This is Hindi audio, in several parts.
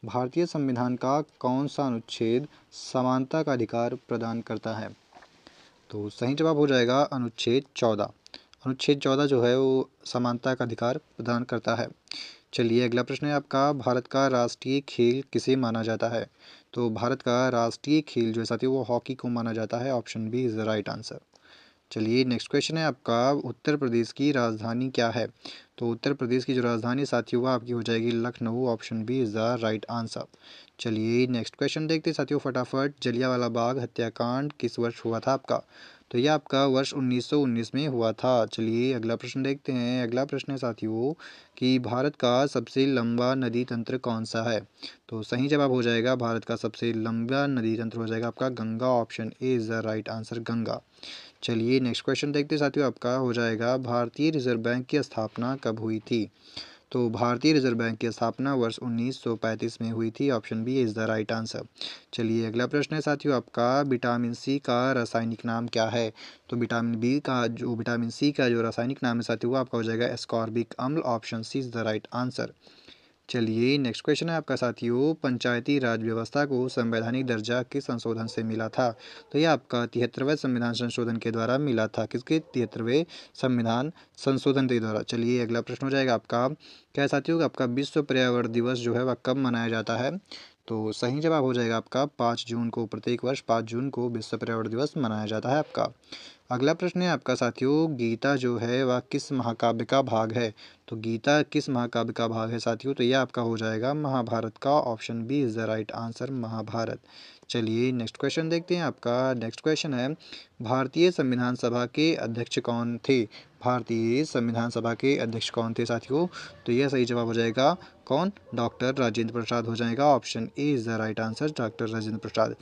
भारतीय संविधान का कौन सा अनुच्छेद समानता का अधिकार प्रदान करता है? तो सही जवाब हो जाएगा अनुच्छेद 14। अनुच्छेद 14 जो है वो समानता का अधिकार प्रदान करता है। चलिए अगला प्रश्न है आपका, भारत का राष्ट्रीय खेल किसे माना जाता है? तो भारत का राष्ट्रीय खेल जो है साथियों वो हॉकी को माना जाता है। Option B is the right answer. चलिए नेक्स्ट क्वेश्चन है आपका, उत्तर प्रदेश की राजधानी क्या है? तो उत्तर प्रदेश की जो राजधानी साथियों वह आपकी हो जाएगी Lucknow. Option B is the right answer. चलिए नेक्स्ट क्वेश्चन देखते हैं साथियों फटाफट। जलियांवाला बाग हत्याकांड किस वर्ष हुआ था आपका? तो यह आपका वर्ष 1919 में हुआ था। चलिए अगला प्रश्न देखते हैं। अगला प्रश्न है साथियों कि भारत का सबसे लंबा नदी तंत्र कौन सा है? तो सही जवाब हो जाएगा भारत का सबसे लंबा नदी तंत्र हो जाएगा आपका Ganga. Option A is the right answer Ganga. चलिए नेक्स्ट क्वेश्चन देखते हैं साथियों, आपका हो जाएगा भारतीय रिजर्व बैंक की स्थापना कब हुई थी? तो भारतीय रिजर्व बैंक की स्थापना वर्ष 1935 में हुई थी। Option B is the right answer. चलिए अगला प्रश्न है साथियों आपका, विटामिन सी का रासायनिक नाम क्या है? तो विटामिन सी का जो रासायनिक नाम है साथियों वो आपका हो जाएगा एस्कॉर्बिक अम्ल। Option C is the right answer. चलिए नेक्स्ट क्वेश्चन है आपका साथियों, पंचायती राज व्यवस्था को संवैधानिक दर्जा किस संशोधन से मिला था? तो यह आपका 73वें संविधान संशोधन के द्वारा मिला था। किसके 73वें संविधान संशोधन के द्वारा। चलिए अगला प्रश्न हो जाएगा आपका, क्या है साथियों आपका विश्व पर्यावरण दिवस जो है वह कब मनाया जाता है? तो सही जवाब हो जाएगा आपका 5 जून को। प्रत्येक वर्ष 5 जून को विश्व पर्यावरण दिवस मनाया जाता है आपका। अगला प्रश्न है आपका साथियों, गीता जो है वह किस महाकाव्य का भाग है? तो गीता किस महाकाव्य का भाग है साथियों? तो यह आपका हो जाएगा महाभारत का। Option B is the right answer Mahabharata. चलिए नेक्स्ट क्वेश्चन देखते हैं आपका। नेक्स्ट क्वेश्चन है, भारतीय संविधान सभा के अध्यक्ष कौन थे? भारतीय संविधान सभा के अध्यक्ष कौन थे साथियों? तो यह सही जवाब हो जाएगा कौन? डॉक्टर राजेंद्र प्रसाद हो जाएगा। Option A is the right answer doctor Rajendra Prasad.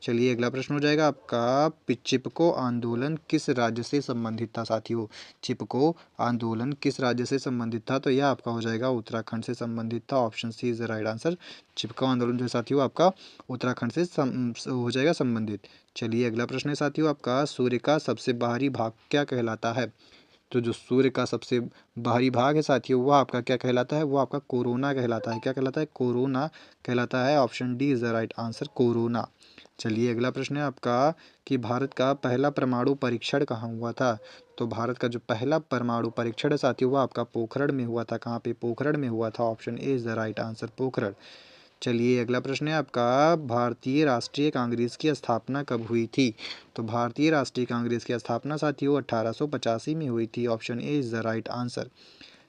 चलिए अगला प्रश्न हो जाएगा आपका, चिपको आंदोलन किस राज्य से संबंधित था साथियों? चिपको आंदोलन किस राज्य से संबंधित था? तो यह आपका हो जाएगा उत्तराखंड से संबंधित था। Option C is the right answer. Chipko Andolan जो है साथियों आपका उत्तराखंड से हो जाएगा संबंधित। चलिए अगला प्रश्न है साथियों आपका, सूर्य का सबसे बाहरी भाग क्या कहलाता है? तो जो सूर्य का सबसे बाहरी भाग है साथियों वो आपका क्या कहलाता है? वो आपका कोरोना कहलाता है। क्या कहलाता है? कोरोना कहलाता है। Option D is the right answer corona. चलिए अगला प्रश्न है आपका कि भारत का पहला परमाणु परीक्षण कहाँ हुआ था? तो भारत का जो पहला परमाणु परीक्षण है साथियों वो आपका पोखरण में हुआ था। कहाँ पे? पोखरण में हुआ था। Option A is the right answer Pokhran. चलिए अगला प्रश्न है आपका, भारतीय राष्ट्रीय कांग्रेस की स्थापना कब हुई थी? तो भारतीय राष्ट्रीय कांग्रेस की स्थापना साथियों 1885 में हुई थी। Option A is the right answer.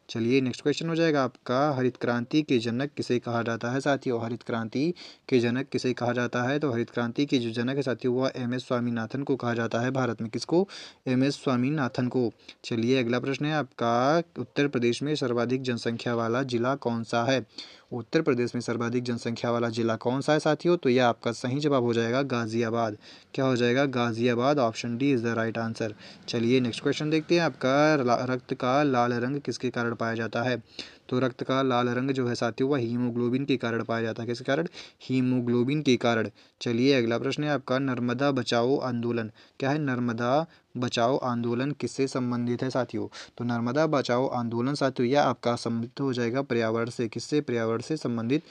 चलिए नेक्स्ट क्वेश्चन हो जाएगा आपका, हरित क्रांति के जनक किसे कहा जाता है साथियों? हरित क्रांति के जनक किसे कहा जाता है? तो हरित क्रांति के जो जनक है साथियों वह एम एस स्वामीनाथन को कहा जाता है भारत में। किसको? एम एस स्वामीनाथन को। चलिए अगला प्रश्न है आपका, उत्तर प्रदेश में सर्वाधिक जनसंख्या वाला जिला कौन सा है? उत्तर प्रदेश में सर्वाधिक जनसंख्या वाला जिला कौन सा है साथियों? तो यह आपका सही जवाब हो जाएगा गाजियाबाद। क्या हो जाएगा? Ghaziabad. Option D is the right answer. चलिए नेक्स्ट क्वेश्चन देखते हैं आपका, रक्त का लाल रंग किसके कारण पाया जाता है? तो रक्त का लाल रंग जो है साथियों वह हीमोग्लोबिन के कारण पाया जाता है। किसके कारण? हीमोग्लोबिन के कारण। चलिए अगला प्रश्न है आपका, नर्मदा बचाओ आंदोलन क्या है? नर्मदा बचाओ आंदोलन किससे संबंधित है साथियों? तो नर्मदा बचाओ आंदोलन साथियों यह आपका संबंधित हो जाएगा पर्यावरण से। किससे? पर्यावरण से संबंधित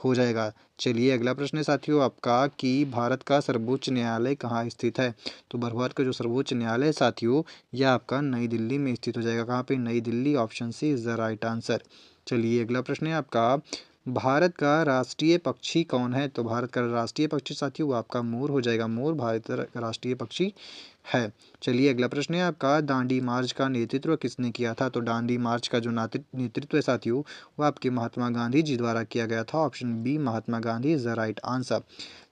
हो जाएगा। चलिए अगला प्रश्न है साथियों आपका कि भारत का सर्वोच्च न्यायालय कहाँ स्थित है? तो भारत का जो सर्वोच्च न्यायालय है साथियों यह आपका नई दिल्ली में स्थित हो जाएगा। कहाँ पे? New Delhi. Option C is the right answer. चलिए अगला प्रश्न है आपका, भारत का राष्ट्रीय पक्षी कौन है? तो भारत का राष्ट्रीय पक्षी साथियों वो आपका मोर हो जाएगा। मोर भारत का राष्ट्रीय पक्षी है। चलिए अगला प्रश्न है आपका, दांडी मार्च का नेतृत्व किसने किया था? तो दांडी मार्च का जो नेतृत्व है साथियों वो आपके महात्मा गांधी जी द्वारा किया गया था। Option B Mahatma Gandhi is the right answer.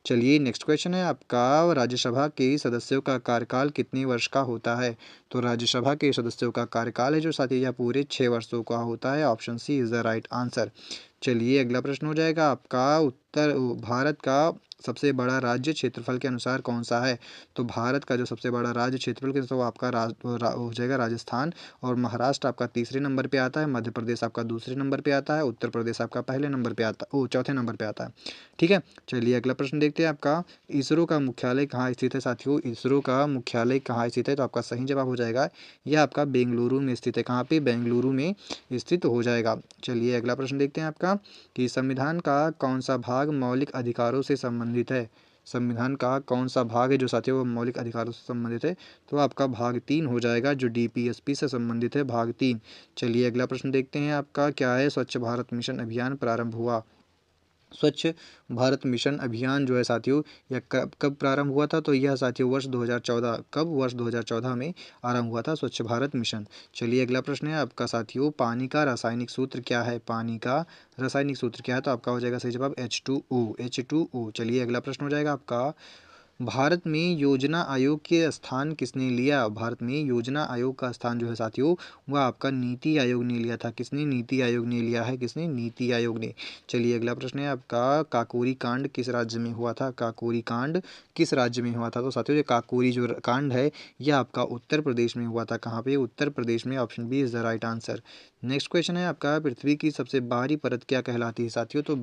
चलिए नेक्स्ट क्वेश्चन है आपका, राज्यसभा के सदस्यों का कार्यकाल कितने वर्ष का होता है? तो राज्यसभा के सदस्यों का कार्यकाल है जो साथियों यह पूरे 6 वर्षों का होता है। Option C is the right answer. चलिए अगला प्रश्न हो जाएगा आपका, भारत का सबसे बड़ा राज्य क्षेत्रफल के अनुसार कौन सा है? तो भारत का जो सबसे बड़ा राज्य क्षेत्रफल के तो आपका हो जाएगा राजस्थान, और महाराष्ट्र आपका तीसरे नंबर पे आता है, मध्य प्रदेश आपका दूसरे नंबर पे आता है, उत्तर प्रदेश आपका पहले नंबर पे आता चौथे नंबर पे आता है। ठीक है, चलिए अगला प्रश्न देखते हैं। आपका इसरो का मुख्यालय कहाँ स्थित है साथियों? इसरो का मुख्यालय कहाँ स्थित है? तो आपका सही जवाब हो जाएगा यह आपका बेंगलुरु में स्थित है। कहाँ पे? बेंगलुरु में स्थित हो जाएगा। चलिए अगला प्रश्न देखते हैं आपका कि संविधान का कौन सा भाग मौलिक अधिकारों से संबंधित है? संविधान का कौन सा भाग है जो साथियों वो मौलिक अधिकारों से संबंधित है? तो आपका भाग 3 हो जाएगा, जो डीपीएसपी से संबंधित है, भाग 3। चलिए अगला प्रश्न देखते हैं आपका क्या है? स्वच्छ भारत मिशन अभियान प्रारंभ हुआ। स्वच्छ भारत मिशन अभियान जो है साथियों यह कब कब प्रारंभ हुआ था? तो यह साथियों वर्ष 2014, कब? वर्ष 2014 में आरंभ हुआ था स्वच्छ भारत मिशन। चलिए अगला प्रश्न है आपका साथियों, पानी का रासायनिक सूत्र क्या है? पानी का रासायनिक सूत्र क्या है? तो आपका हो जाएगा सही जवाब H2O, H2O। चलिए अगला प्रश्न हो जाएगा आपका, भारत में योजना आयोग के स्थान किसने लिया? भारत में योजना आयोग का स्थान जो है साथियों वह आपका नीति आयोग ने लिया था। किसने? नीति आयोग ने लिया है। किसने? नीति आयोग ने। चलिए अगला प्रश्न है आपका, काकोरी कांड किस राज्य में हुआ था? काकोरी कांड किस राज्य में हुआ था? तो साथियों ये काकोरी जो कांड है यह आपका उत्तर प्रदेश में हुआ था। कहाँ पे? उत्तर प्रदेश में। Option B is the right answer. Next question है आपका, पृथ्वी की सबसे बाहरी परत क्या कहलाती है साथियों? तो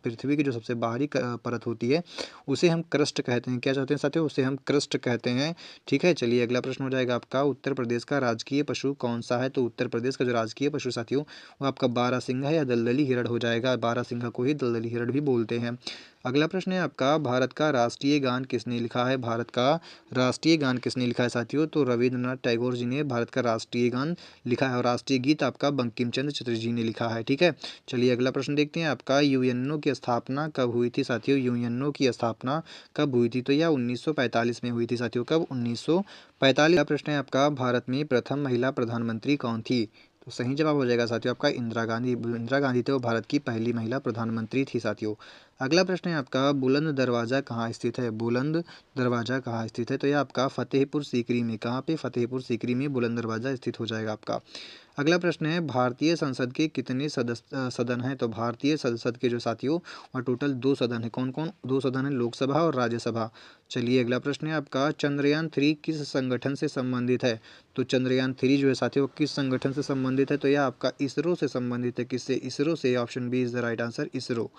पृथ्वी की जो सबसे बाहरी परत होती है उसे हम क्रस्ट कहते हैं। क्या चाहते हैं साथियों? उसे हम क्रस्ट कहते हैं। ठीक है, चलिए अगला प्रश्न हो जाएगा आपका, उत्तर प्रदेश का राजकीय पशु कौन सा है? तो उत्तर प्रदेश का जो राजकीय पशु साथियों वो आपका बारहसिंघा या दलदली हिरण हो जाएगा। बारहसिंघा को ही दलदली हिरण भी बोलते हैं। अगला प्रश्न है आपका, भारत का राष्ट्रीय गान किसने लिखा है? भारत का राष्ट्रीय गान किसने लिखा है साथियों? तो रविंद्रनाथ टैगोर जी ने भारत का राष्ट्रीय गान लिखा है, और राष्ट्रीय गीत आपका बंकिम चंद्र चटर्जी जी ने लिखा है। ठीक है, चलिए अगला प्रश्न देखते हैं आपका, यूएनओ की स्थापना कब हुई थी साथियों? यूएनओ की स्थापना कब हुई थी? तो यह 1945 में हुई थी साथियों। कब? 1945। प्रश्न है आपका, भारत में प्रथम महिला प्रधानमंत्री कौन थी? तो सही जवाब हो जाएगा साथियों आपका इंदिरा गांधी। इंदिरा गांधी थे वो भारत की पहली महिला प्रधानमंत्री थी साथियों। अगला प्रश्न है आपका, बुलंद दरवाज़ा कहाँ स्थित है? बुलंद दरवाज़ा कहाँ स्थित है? तो यह आपका फतेहपुर सीकरी में। कहाँ पे? फतेहपुर सीकरी में बुलंद दरवाज़ा स्थित हो जाएगा आपका। अगला प्रश्न है, भारतीय संसद के कितने सदन हैं? तो भारतीय संसद के जो साथियों और टोटल 2 सदन है। कौन कौन 2 सदन है? लोकसभा और राज्यसभा। चलिए अगला प्रश्न है आपका, चंद्रयान 3 किस संगठन से संबंधित है? तो चंद्रयान 3 जो है साथियों किस संगठन से संबंधित है? तो यह आपका इसरो से संबंधित है। किससे? इसरो से। Option B is the right answer, ISRO.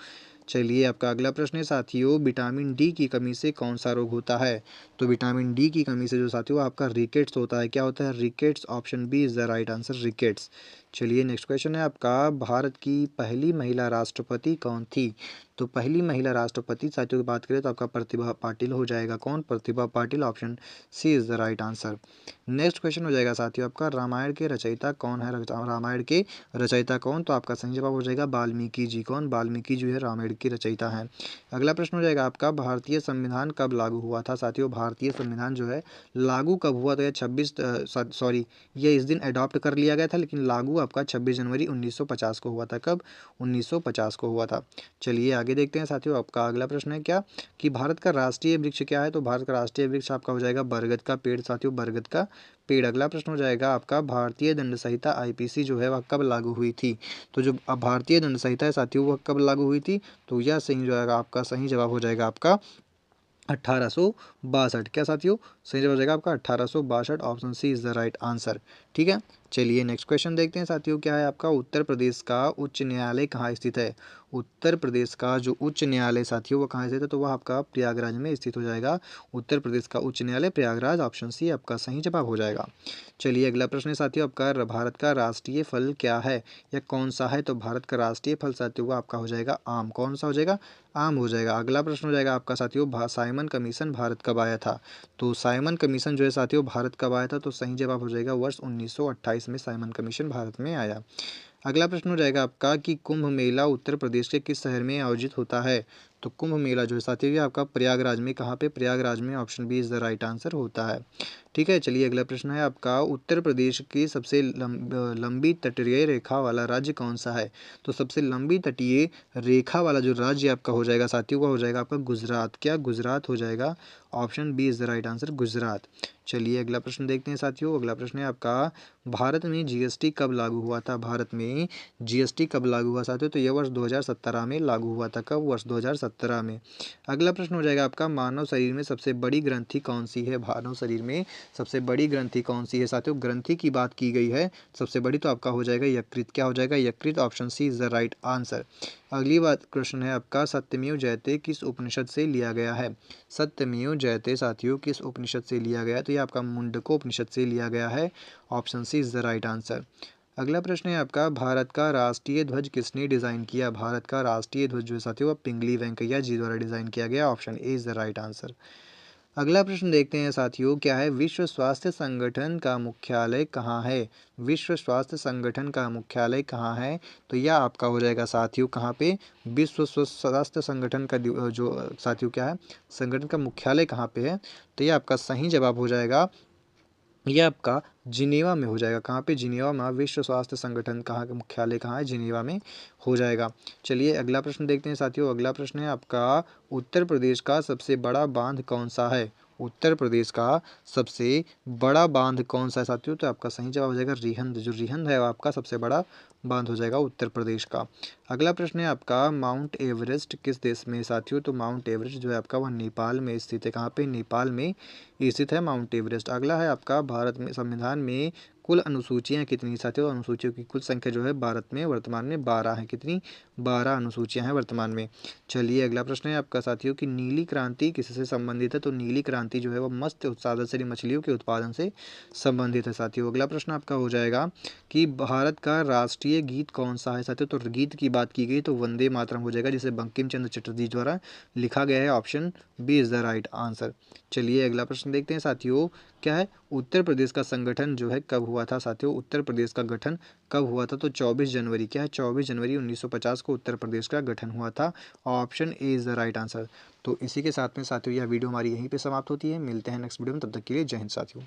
चलिए आपका अगला प्रश्न है साथियों, विटामिन डी की कमी से कौन सा रोग होता है? तो विटामिन डी की कमी से जो साथियों आपका रिकेट्स होता है। क्या होता है? Rickets. Option B is the right answer, rickets. चलिए नेक्स्ट क्वेश्चन है आपका, भारत की पहली महिला राष्ट्रपति कौन थी? तो पहली महिला राष्ट्रपति साथियों की बात करें तो आपका प्रतिभा पाटिल हो जाएगा। कौन? Pratibha Patil. Option C is the right answer. Next question हो जाएगा साथियों आपका, रामायण के रचयिता कौन है? रामायण के रचयिता कौन? तो आपका सही जवाब हो जाएगा वाल्मीकि जी। कौन? वाल्मीकि जो है रामायण की रचयिता है। अगला प्रश्न हो जाएगा आपका, भारतीय संविधान कब लागू हुआ था साथियों? भारतीय संविधान जो है लागू कब हुआ? तो यह 26 सॉरी ये इस दिन अडॉप्ट कर लिया गया था, लेकिन लागू आपका 26 जनवरी 1950 को हुआ था। कब? 1950 को हुआ था। चलिए आगे देखते हैं साथियों, आपका अगला प्रश्न है क्या कि भारत का राष्ट्रीय वृक्ष क्या है? तो भारत का राष्ट्रीय वृक्ष आपका हो जाएगा बरगद का पेड़ साथियों, बरगद का पेड़। अगला प्रश्न हो जाएगा आपका, भारतीय दंड संहिता आईपीसी जो है वह कब लागू हुई थी? तो जो भारतीय दंड संहिता है साथियों वह कब लागू हुई थी? तो यह सही जो है आपका सही जवाब हो जाएगा आपका 1862। क्या साथियों? सही जवाब हो जाएगा आपका 1862। Option C is the right answer. ठीक है, चलिए नेक्स्ट क्वेश्चन देखते हैं साथियों, क्या है आपका, उत्तर प्रदेश का उच्च न्यायालय कहाँ स्थित है? उत्तर प्रदेश का जो उच्च न्यायालय साथियों वो कहाँ स्थित है? तो वह आपका प्रयागराज में स्थित हो जाएगा। उत्तर प्रदेश का उच्च न्यायालय प्रयागराज। ऑप्शन सी आपका सही जवाब हो जाएगा। चलिए अगला प्रश्न है साथियों आपका, भारत का राष्ट्रीय फल क्या है या कौन सा है? तो भारत का राष्ट्रीय फल साथियों आपका हो जाएगा आम। कौन सा हो जाएगा? आम हो जाएगा। अगला प्रश्न हो जाएगा आपका साथियों, साइमन कमीशन भारत कब आया था? तो साइमन कमीशन जो है साथियों भारत कब आया था? तो सही जवाब हो जाएगा वर्ष 1928 में साइमन कमीशन भारत में आया। अगला प्रश्न हो जाएगा आपका कि कुंभ मेला उत्तर प्रदेश के किस शहर में आयोजित होता है? तो कुंभ मेला जो है साथियों ये आपका प्रयागराज में। कहाँ पे? प्रयागराज में। Option B is the right answer होता है। ठीक है, चलिए अगला प्रश्न है आपका, उत्तर प्रदेश की सबसे लंबी तटीय रेखा वाला राज्य कौन सा है? तो सबसे लंबी तटीय रेखा वाला जो राज्य आपका हो जाएगा साथियों वो हो जाएगा आपका गुजरात। क्या? गुजरात हो जाएगा। Option B is the right answer, Gujarat. चलिए अगला प्रश्न देखते हैं साथियों, अगला प्रश्न है आपका, भारत में जीएसटी कब लागू हुआ था? भारत में जीएसटी कब लागू हुआ साथियों? तो यह वर्ष 2017 में लागू हुआ था। कब? वर्ष 2017 बड़ोत्तरा में। अगला प्रश्न हो जाएगा आपका, मानव शरीर में सबसे बड़ी ग्रंथि कौन सी है? मानव शरीर में सबसे बड़ी ग्रंथि कौन सी है? साथियों, ग्रंथि की बात की गई है सबसे बड़ी, तो आपका हो जाएगा यकृत। क्या हो जाएगा? यकृत। Option C is the right answer. अगली बात क्वेश्चन है आपका, सत्यमेव जयते किस उपनिषद से लिया गया है? सत्यमेव जयते साथियों किस उपनिषद से लिया गया है? तो ये आपका मुंडको उपनिषद से लिया गया है। Option C is the right answer. अगला प्रश्न है आपका, भारत का राष्ट्रीय ध्वज किसने डिजाइन किया? भारत का राष्ट्रीय ध्वज जो है साथियों, पिंगली वेंकैया जी द्वारा डिजाइन किया गया। Option A is the right answer. अगला प्रश्न देखते हैं साथियों, क्या है? विश्व स्वास्थ्य संगठन का मुख्यालय कहाँ है? विश्व स्वास्थ्य संगठन का मुख्यालय कहाँ है? तो यह आपका हो जाएगा साथियों कहाँ पे? विश्व स्वास्थ्य संगठन का जो साथियों क्या है, संगठन का मुख्यालय कहाँ पे है? तो यह आपका सही जवाब हो जाएगा, यह आपका जिनेवा में हो जाएगा। कहाँ पे? जिनेवा में। विश्व स्वास्थ्य संगठन कहाँ का मुख्यालय कहाँ है? जिनेवा में हो जाएगा। चलिए अगला प्रश्न देखते हैं साथियों। अगला प्रश्न है आपका, उत्तर प्रदेश का सबसे बड़ा बांध कौन सा है? उत्तर प्रदेश का सबसे बड़ा बांध कौन सा है साथियों? तो आपका सही जवाब हो जाएगा रिहंद। जो रिहंद है वो आपका सबसे बड़ा बांध हो जाएगा उत्तर प्रदेश का। अगला प्रश्न है आपका, माउंट एवरेस्ट किस देश में है साथियों? तो माउंट एवरेस्ट जो है आपका वह नेपाल में स्थित है। कहाँ पे? नेपाल में स्थित है माउंट एवरेस्ट। अगला है आपका, भारत में संविधान में कुल अनुसूचियां कितनी साथियों? अनुसूचियों की कुल संख्या जो है भारत में वर्तमान में 12 है। कितनी? 12 अनुसूचियां हैं वर्तमान में। चलिए अगला प्रश्न है आपका साथियों की नीली क्रांति किससे संबंधित है? तो नीली क्रांति जो है वो मत्स्य उत्पादन से, मछलियों के उत्पादन से संबंधित है साथियों। अगला प्रश्न आपका हो जाएगा कि भारत का राष्ट्रीय गीत कौन सा है साथियों? तो गीत की बात की गई तो वंदे मातरम हो जाएगा, जिसे बंकिम चंद्र चटर्जी द्वारा लिखा गया है। Option B is the right answer. चलिए अगला प्रश्न देखते हैं साथियों, क्या है? उत्तर प्रदेश का संगठन जो है कब हुआ था साथियों? उत्तर प्रदेश का गठन कब हुआ था? तो 24 जनवरी। क्या है? 24 जनवरी 1950 को उत्तर प्रदेश का गठन हुआ था। Option A is the right answer. तो इसी के साथ में साथियों यह वीडियो हमारी यहीं पे समाप्त होती है। मिलते हैं नेक्स्ट वीडियो में, तब तक के लिए जय हिंद साथियों।